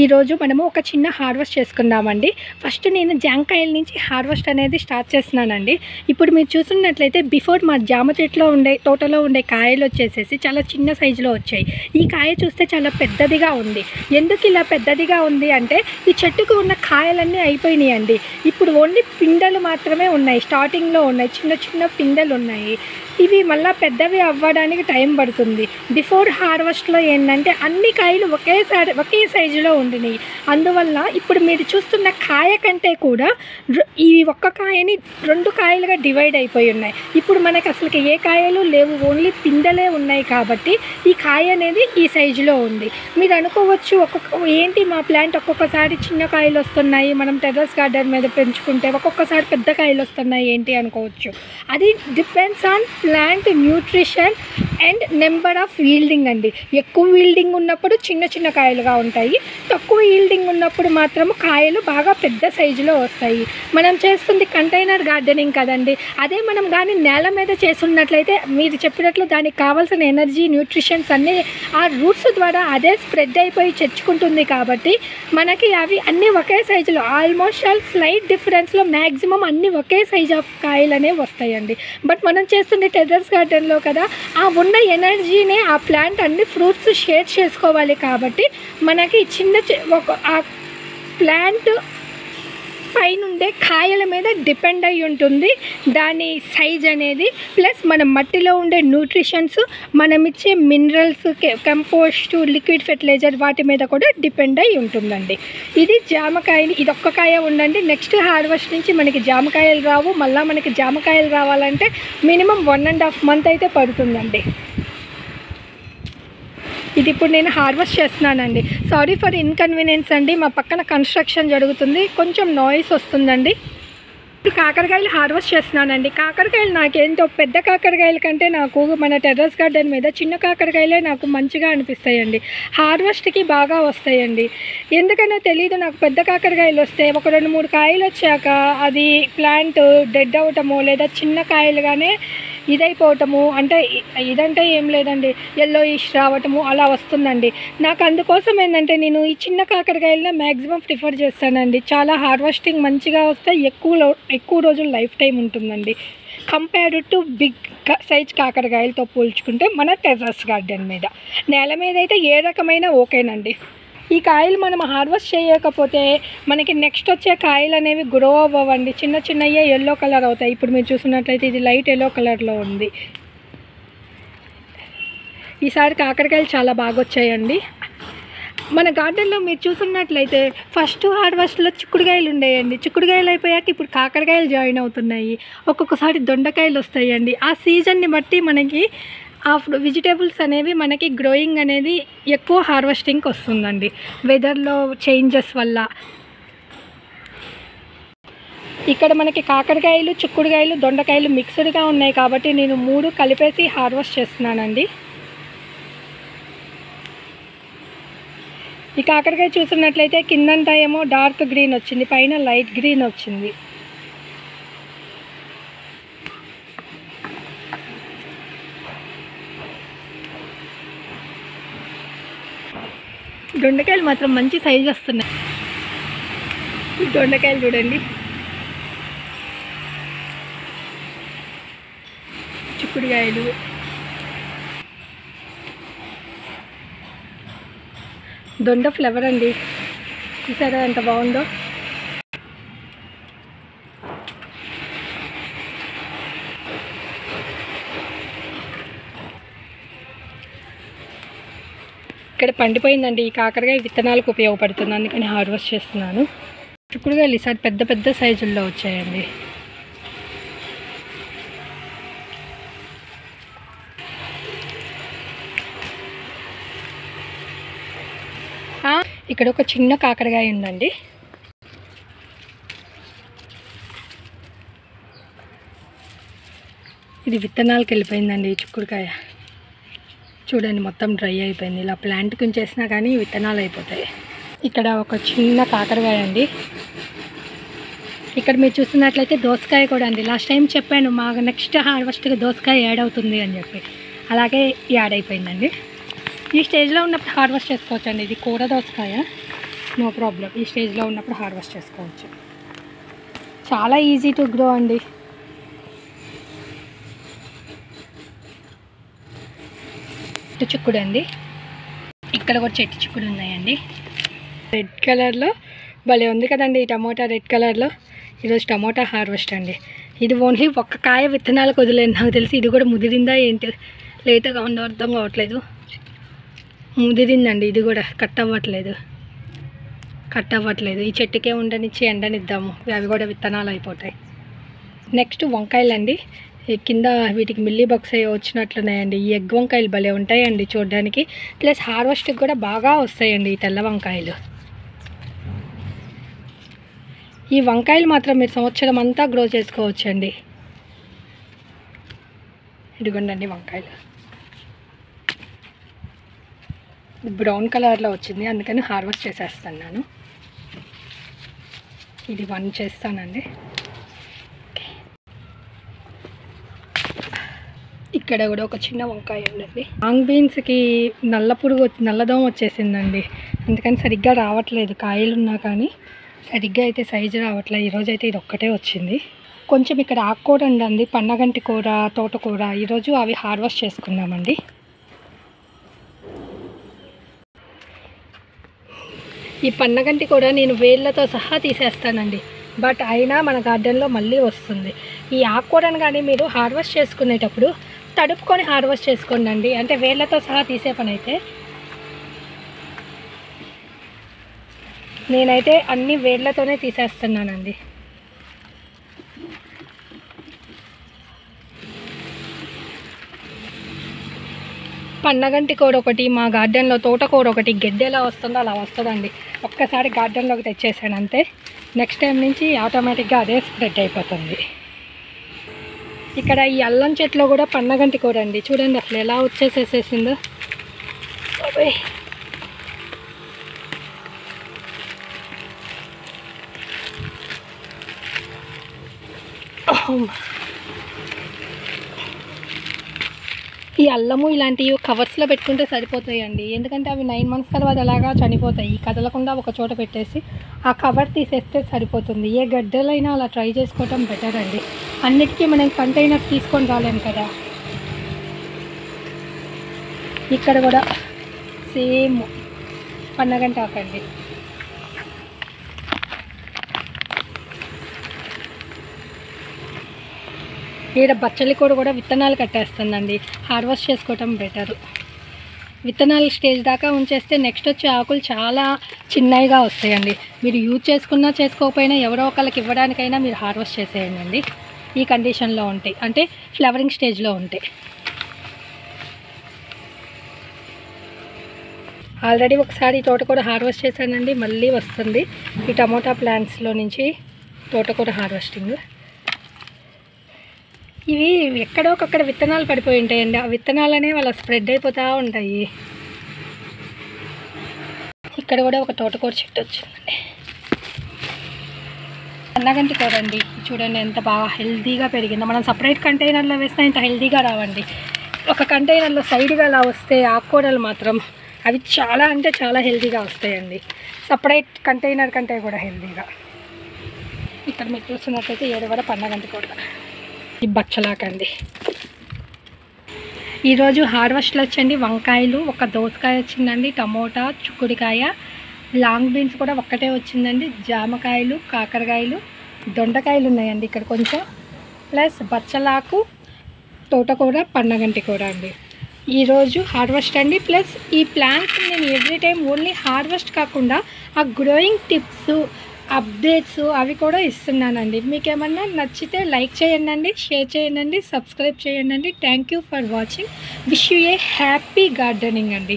ఈరోజు మనము ఒక చిన్న హార్వెస్ట్ చేసుకుందామండి. ఫస్ట్ నేను జాంకాయల నుంచి హార్వెస్ట్ అనేది స్టార్ట్ చేస్తున్నానండి. ఇప్పుడు మీరు చూస్తున్నట్లయితే బిఫోర్ మా జామ చెట్లో తోటలో ఉండే కాయలు వచ్చేసేసి చాలా చిన్న సైజులో వచ్చాయి. ఈ కాయ చూస్తే చాలా పెద్దదిగా ఉంది. ఎందుకు ఇలా పెద్దదిగా ఉంది అంటే ఈ చెట్టుకు ఉన్న కాయలన్నీ అయిపోయినాయండి. ఇప్పుడు ఓన్లీ పిందెలు మాత్రమే ఉన్నాయి. స్టార్టింగ్లో ఉన్నాయి, చిన్న చిన్న పిందెలు ఉన్నాయి. ఇవి మళ్ళీ పెద్దవి అవ్వడానికి టైం పడుతుంది. బిఫోర్ హార్వెస్ట్లో ఏంటంటే అన్ని కాయలు ఒకే సైజులో ఉండినాయి. అందువల్ల ఇప్పుడు మీరు చూస్తున్న కాయ కంటే కూడా ఈ ఒక్క కాయని 2 కాయలుగా డివైడ్ అయిపోయి ఉన్నాయి. ఇప్పుడు మనకు అసలు ఏ కాయలు లేవు, ఓన్లీ పిందెలే ఉన్నాయి. కాబట్టి ఈ కాయ అనేది ఈ సైజులో ఉంది. మీరు అనుకోవచ్చు ఏంటి మా ప్లాంట్ ఒక్కొక్కసారి చిన్న కాయలు వస్తున్నాయి, మనం టెర్రస్ గార్డెన్ మీద పెంచుకుంటే ఒక్కొక్కసారి పెద్ద కాయలు వస్తున్నాయి ఏంటి అనుకోవచ్చు. అది depends on plant nutrition and number of yielding అండి. ఎక్కువ ఈల్డింగ్ ఉన్నప్పుడు చిన్న చిన్న కాయలుగా ఉంటాయి, తక్కువ ఈల్డింగ్ ఉన్నప్పుడు మాత్రం కాయలు బాగా పెద్ద సైజులో వస్తాయి. మనం చేస్తుంది కంటైనర్ గార్డెనింగ్ కదండి. అదే మనం కానీ నేల మీద చేస్తున్నట్లయితే మీరు చెప్పినట్లు దానికి కావాల్సిన ఎనర్జీ, న్యూట్రిషన్స్ అన్నీ ఆ రూట్స్ ద్వారా అదే స్ప్రెడ్ అయిపోయి చచ్చుకుంటుంది. కాబట్టి మనకి అవి అన్నీ ఒకే సైజులో, ఆల్మోస్ట్ ఆల్ స్లైట్ డిఫరెన్స్లో మ్యాక్సిమం అన్నీ ఒకే సైజ్ ఆఫ్ కాయలు అనేవి వస్తాయండి. బట్ మనం చేస్తుండే టెర్రస్ గార్డెన్లో కదా, ఆ ఉన్న ఎనర్జీనే ఆ ప్లాంట్ అన్ని ఫ్రూట్స్ షేర్ చేసుకోవాలి. కాబట్టి మనకి చిన్న ఆ ప్లాంట్ పైనుండే కాయల మీద డిపెండ్ అయి ఉంటుంది దాని సైజ్ అనేది. ప్లస్ మన మట్టిలో ఉండే న్యూట్రిషన్స్, మనం ఇచ్చే మినరల్స్, కంపోస్ట్, లిక్విడ్ ఫెర్టిలైజర్ వాటి మీద కూడా డిపెండ్ అయి ఉంటుందండి. ఇది జామకాయలు, ఇది ఒక్క కాయ ఉండండి. నెక్స్ట్ హార్వెస్ట్ నుంచి మనకి జామకాయలు రావు. మళ్ళీ మనకి జామకాయలు రావాలంటే మినిమం 1.5 month అయితే పడుతుందండి. ఇది ఇప్పుడు నేను హార్వెస్ట్ చేస్తున్నానండి. సారీ ఫర్ ఇన్కన్వీనియన్స్ అండి, మా పక్కన కన్స్ట్రక్షన్ జరుగుతుంది, కొంచెం నాయిస్ వస్తుందండి. కాకరకాయలు హార్వెస్ట్ చేస్తున్నానండి. కాకరకాయలు నాకేంటో పెద్ద కాకరకాయల కంటే నాకు మన టెర్రస్ గార్డెన్ మీద చిన్న కాకరకాయలే నాకు మంచిగా అనిపిస్తాయండి. హార్వెస్ట్కి బాగా వస్తాయండి. ఎందుకనో తెలీదు, నాకు పెద్ద కాకరకాయలు వస్తే ఒక 2-3 కాయలు వచ్చాక అది ప్లాంట్ డెడ్ అవటము లేదా చిన్న కాయలుగానే ఇదైపోవటము, అంటే ఇదంటే ఏం లేదండి, yellowish రావటము అలా వస్తుందండి. నాకు అందుకోసం ఏంటంటే నేను ఈ చిన్న కాకరకాయలనే మ్యాక్సిమం ప్రిఫర్ చేస్తానండి. చాలా హార్వెస్టింగ్ మంచిగా వస్తాయి, ఎక్కువ రోజులు లైఫ్ టైం ఉంటుందండి కంపేర్డ్ టు బిగ్ సైజ్ కాకరకాయలతో పోల్చుకుంటే మన టెర్రస్ గార్డెన్ మీద. నేల మీద అయితే ఏ రకమైన ఓకేనండి. ఈ కాయలు మనం హార్వెస్ట్ చేయకపోతే మనకి నెక్స్ట్ వచ్చే కాయలు అనేవి గ్రో అవ్వండి, చిన్న చిన్నయ్యే ఎల్లో కలర్ అవుతాయి. ఇప్పుడు మీరు చూసినట్లయితే ఇది లైట్ ఎల్లో కలర్లో ఉంది. ఈసారి కాకరకాయలు చాలా బాగా వచ్చాయండి. మన గార్డెన్లో మీరు చూస్తున్నట్లయితే ఫస్ట్ హార్వెస్ట్లో చిక్కుడుకాయలు ఉండేయండి. చిక్కుడుకాయలు అయిపోయాక ఇప్పుడు కాకరకాయలు జాయిన్ అవుతున్నాయి. ఒక్కొక్కసారి దొండకాయలు వస్తాయండి. ఆ సీజన్ని బట్టి మనకి ఆ వెజిటేబుల్స్ అనేవి మనకి గ్రోయింగ్ అనేది ఎక్కువ హార్వెస్టింగ్కి వస్తుందండి వెదర్లో చేంజెస్ వల్ల. ఇక్కడ మనకి కాకరకాయలు, చిక్కుడుకాయలు, దొండకాయలు మిక్స్డ్గా ఉన్నాయి కాబట్టి నేను 3 కలిపేసి హార్వెస్ట్ చేస్తున్నానండి. ఈ కాకరకాయ చూసినట్లయితే కిందంతా ఏమో డార్క్ గ్రీన్ వచ్చింది, పైన లైట్ గ్రీన్ వచ్చింది. దొండకాయలు మాత్రం మంచి సైజు వస్తున్నాయి. ఈ దొండకాయలు చూడండి, చిక్కుడుకాయలు, దొండ ఫ్లేవర్ అండి, చూసారా ఎంత బాగుందో. ఇక్కడ పండిపోయిందండి. ఈ కాకరకాయ విత్తనాలకు ఉపయోగపడుతుంది, అందుకని హార్వెస్ట్ చేస్తున్నాను. చిక్కుడుకాయలు ఈసారి పెద్ద పెద్ద సైజుల్లో వచ్చాయండి. ఇక్కడ ఒక చిన్న కాకరకాయ ఉందండి. ఇది విత్తనాలకు వెళ్ళిపోయిందండి. ఈ చిక్కుడుకాయ చూడండి మొత్తం డ్రై అయిపోయింది. ఇలా ప్లాంట్కి ఉంచేసినా కానీ విత్తనాలు అయిపోతాయి. ఇక్కడ ఒక చిన్న కాకరకాయ అండి. ఇక్కడ మీరు చూస్తున్నట్లయితే దోసకాయ కూడా అండి. లాస్ట్ టైం చెప్పాను మా నెక్స్ట్ హార్వెస్ట్కి దోసకాయ యాడ్ అవుతుంది అని చెప్పి, అలాగే యాడ్ అయిపోయిందండి. ఈ స్టేజ్లో ఉన్నప్పుడు హార్వెస్ట్ చేసుకోవచ్చండి. ఇది కూర దోసకాయ. No problem. ఈ స్టేజ్లో ఉన్నప్పుడు హార్వెస్ట్ చేసుకోవచ్చు. చాలా ఈజీ టు గ్రో అండి. చెట్టు చిక్కుడు అండి. ఇక్కడ కూడా చెట్టు చిక్కుడు ఉన్నాయండి. రెడ్ కలర్లో భలే ఉంది కదండి ఈ టమోటా. రెడ్ కలర్లో ఈరోజు టమోటా హార్వెస్ట్ అండి. ఇది ఓన్లీ ఒక్క కాయ విత్తనాలకు వదిలేదు నాకు తెలిసి. ఇది కూడా ముదిరిందా ఏంటి, లేతగా ఉందో అర్థం కావట్లేదు. ముదిరిందండి. ఇది కూడా కట్ అవ్వట్లేదు. ఈ చెట్టుకే ఉండనిచ్చి ఎండనిద్దాము, అవి కూడా విత్తనాలు అయిపోతాయి. నెక్స్ట్ వంకాయలు అండి. కింద వీటికి మిల్లీ బగ్స్ అయ్యి వచ్చినట్లున్నాయండి. ఈ ఎగ్ వంకాయలు భలే ఉంటాయండి చూడడానికి. ప్లస్ హార్వెస్ట్కి కూడా బాగా వస్తాయండి ఈ తెల్ల వంకాయలు. ఈ వంకాయలు మాత్రం మీరు సంవత్సరం అంతా గ్రో చేసుకోవచ్చండి. ఇదిగోండి వంకాయలు. బ్రౌన్ కలర్లో వచ్చింది, అందుకని హార్వెస్ట్ చేసేస్తున్నాను. ఇది 1 చేస్తానండి. ఇక్కడ కూడా ఒక చిన్న వంకాయ ఉందండి. లాంగ్ బీన్స్కి నల్లదోమ వచ్చేసిందండి, అందుకని సరిగ్గా రావట్లేదు. కాయలు ఉన్నా కానీ సరిగ్గా అయితే సైజు రావట్లేదు. ఈరోజు అయితే ఇది ఒక్కటే వచ్చింది. కొంచెం ఇక్కడ ఆకుకూర ఉందండి, పన్నగంటి కూర, తోటకూర. ఈరోజు అవి హార్వెస్ట్ చేసుకున్నామండి. ఈ పన్నగంటి కూడా నేను వేళ్ళతో సహా తీసేస్తానండి, బట్ అయినా మన గార్డెన్లో మళ్ళీ వస్తుంది. ఈ ఆకుకూరను కానీ మీరు హార్వెస్ట్ చేసుకునేటప్పుడు తడుపుకొని హార్వెస్ట్ చేసుకోండి. అంటే వేళ్ళతో సహా తీసే పని అయితే నేనైతే అన్ని వేళ్ళతోనే తీసేస్తున్నానండి. పన్నగంటి కూర ఒకటి, మా గార్డెన్లో తోటకూర ఒకటి, గెడ్డ ఎలా వస్తుందో అలా వస్తుందండి. ఒక్కసారి గార్డెన్లోకి తెచ్చేసాను అంతే, నెక్స్ట్ టైం నుంచి ఆటోమేటిక్గా అదే స్ప్రెడ్ అయిపోతుంది. ఇక్కడ ఈ అల్లం చెట్లో కూడా పన్నగంటి కూర అండి. చూడండి అసలు ఎలా వచ్చేసేసిందో. ఈ అల్లము ఇలాంటివి కవర్స్లో పెట్టుకుంటే సరిపోతాయండి, ఎందుకంటే అవి 9 months తర్వాత అలాగా చనిపోతాయి. కదలకుండా ఒక చోట పెట్టేసి ఆ కవర్ తీసేస్తే సరిపోతుంది. ఏ గడ్డలైనా అలా ట్రై చేసుకోవటం బెటర్ అండి. అన్నిటికీ మనం కంటైనర్స్ తీసుకొని రాలేము కదా. ఇక్కడ కూడా సేమ్ పన్నగంటి ఆకండి. ఈడ బచ్చలి కూర కూడా విత్తనాలు కట్టేస్తుందండి. హార్వెస్ట్ చేసుకోవటం బెటరు. విత్తనాలు స్టేజ్ దాకా ఉంచేస్తే నెక్స్ట్ వచ్చే ఆకులు చాలా చిన్నగా వస్తాయండి. మీరు యూజ్ చేసుకున్నా చేసుకోకపోయినా ఎవరో ఒకళ్ళకి ఇవ్వడానికైనా మీరు హార్వెస్ట్ చేసేయండి. ఈ కండిషన్లో ఉంటాయి, అంటే ఫ్లవరింగ్ స్టేజ్లో ఉంటాయి. ఆల్రెడీ ఒకసారి తోటకూర హార్వెస్ట్ చేశానండి, మళ్ళీ వస్తుంది. ఈ టమోటా ప్లాంట్స్లో నుంచి తోటకూర హార్వెస్టింగ్. ఇవి ఎక్కడో ఒకక్కడ విత్తనాలు పడిపోయి ఉంటాయండి. ఆ విత్తనాలనే వాళ్ళ స్ప్రెడ్ అయిపోతూ ఉంటాయి. ఇక్కడ కూడా ఒక తోటకూర చెట్టు వచ్చిందండి. పన్నగంటి కూర అండి. చూడండి ఎంత బాగా హెల్తీగా పెరిగిందో. మనం సపరేట్ కంటైనర్లో వేసినా ఇంత హెల్తీగా రావండి. ఒక కంటైనర్లో సైడ్గా అలా వస్తే ఆకుకూరలు మాత్రం అవి చాలా అంటే చాలా హెల్తీగా వస్తాయండి, సపరేట్ కంటైనర్ కంటే కూడా హెల్తీగా. ఇక్కడ మీరు చూస్తున్నట్లయితే ఏడు కూడా పన్నగంటి కూర. ఈ బచ్చలాకండి. ఈరోజు హార్వెస్ట్లో వచ్చండి వంకాయలు, ఒక దోసకాయ వచ్చిందండి, టమోటా, చిక్కుడుకాయ, లాంగ్ బీన్స్ కూడా ఒక్కటే వచ్చిందండి, జామకాయలు, కాకరకాయలు, దొండకాయలు ఉన్నాయండి ఇక్కడ కొంచెం, ప్లస్ బచ్చలాకు, తోటకూర, పన్నగంటి కూర అండి. ఈరోజు హార్వెస్ట్ అండి. ప్లస్ ఈ ప్లాంట్స్ నేను ఎవ్రీ టైం ఓన్లీ హార్వెస్ట్ కాకుండా ఆ గ్రోయింగ్ టిప్స్, అప్డేట్స్ అవి కూడా ఇస్తున్నానండి. మీకు ఏమన్నా నచ్చితే లైక్ చేయండి, షేర్ చేయండి, సబ్స్క్రైబ్ చేయండి. Thank you for watching. Wish you A happy gardening అండి.